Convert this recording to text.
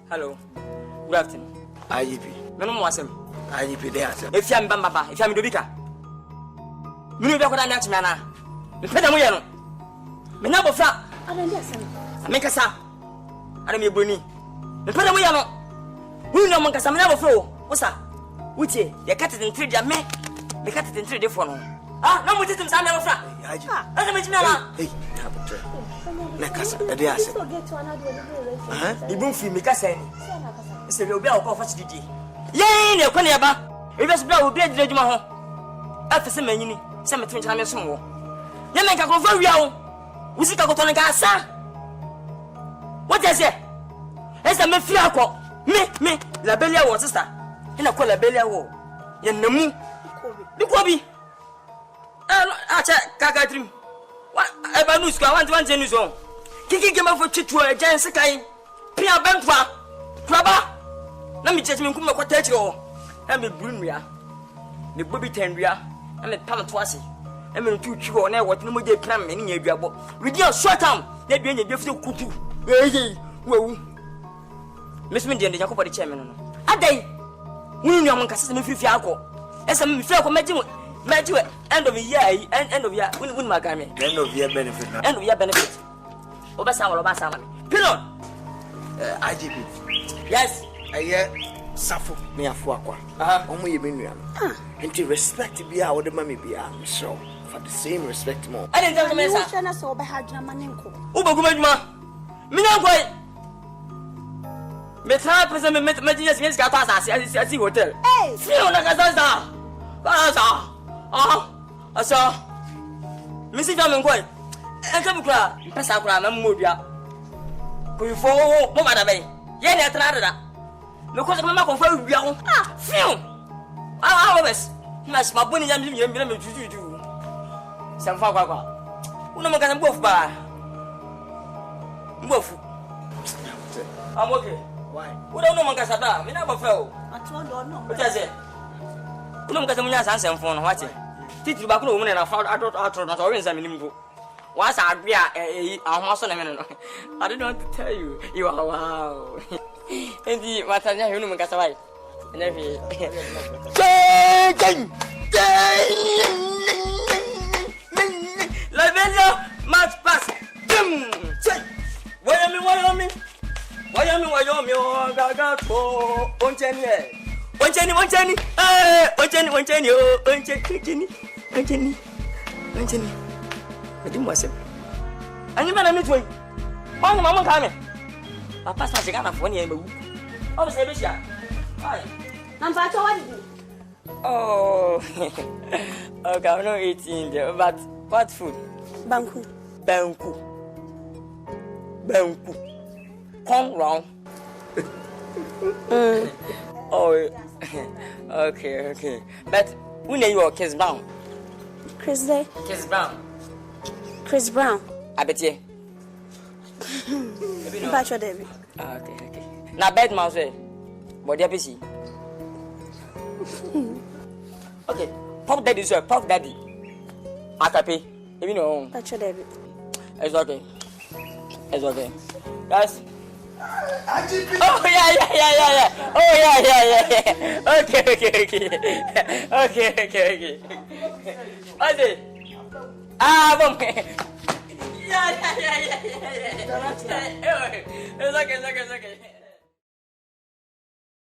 Hello. Good afternoon. IGP. Me no mo asem. IGP dey asem. If you am bamba, if you am dobika. Me no be akoda na chime ana. Me peda mo ye no. Me na bofra. Ada ndi asem. Me kasa. Ada me broni. Me peda mo ye no. Wu no mo kasa me na bofra o. Wosa. Wutie, ye kate den 3 dia me. Me kate den 3 dia fo no. Ah, na mo titim sa me bofra. IGP. Ada me chime ana. Hey, na botre. Na kasa, dey asem. Ibun fi me kasa ni. Se be obi a ko fa chididi. Yen ne kwani aba. Ebi se bra obi adira adwuma ho. Afese manyini, se metem nkyana me som wo. Ye men ka ko fa wia wo. Usika ko to ne ka asa. What is it? Esa me fi akọ. Me la belia wo sister. Ina ko la belia wo. Ye namu. Bikobi. Acha kaka trim. Wa eba nu ska wan jenu so. Kiki gema fo twitu e jan sekai. Pia bentwa. Kraba. Na me jeje me nkum kwata akire ho. Na me brunua. Me bobi tandua. Na me pam to ase. Na me ntu twi ho na e wote no moje pram me nya aduabo. Widi a short time. Na bia nya bia fite kutu. Eyi, wewu. Mesme ndi ndi Jacob de chairman no. Adai. Wunu nua mon kase me fifi akọ. Esa me fifi akọ meji end of the year, end of year. Wunu magame. End of year benefit. End of year benefit. Obasa me. Pilon. IGP. Yes. Aye safo me afo akwa. Omo ye menua no. Enti respect bia wo de ma me bia. So for the same respect more. I didn't tell me Wo hwe na so be ha dwuma manenko. Ubaguma dwuma. Me na kwai. Me tra pese me yes ga ta asi hotel. Hey, Fio na casa sa. Asa. Me si fa me kwai. Enka me kura, pesa kura na mmodua. Ko yifo mo mada bai. Ye na tra dada. Me ko se me ma ko fa wia ho. Fio. Bes. Mas ma boni yam me tutu. Sem fa kwa. Una mo ka sem bofu ba. Mbofu. I'm okay. Why? We don't know Mancasada. We never fell. I told you no. What is it? We don't get some answers and phone. What's it? Titi back woman and I found out not always. I mean, once I be a mouse on a minute. I don't know what to tell you. You are wow. Indeed, what I know, you know, Mancasaway. And every Lavelia must pass. Wyoming. Gaga to Oncheni. I didn't was it. And you better meet me. One mama coming. Papa starts again for any. Oh, say, Bishop. Number what did you? Oh, okay, I'm not eating there, but what food? Banku. Come round. Oh, okay. But who name you Chris Brown? Chris Brown. I bet you. Bachelor David. Okay. Now bed mouse way. What do you see? Okay. Pop daddy, sir. Pop daddy. Akape. You know. Bachelor David. It's okay. Guys. IGP. Oh yeah. Oh yeah. Okay. What's it? Bom. Yeah. It's okay.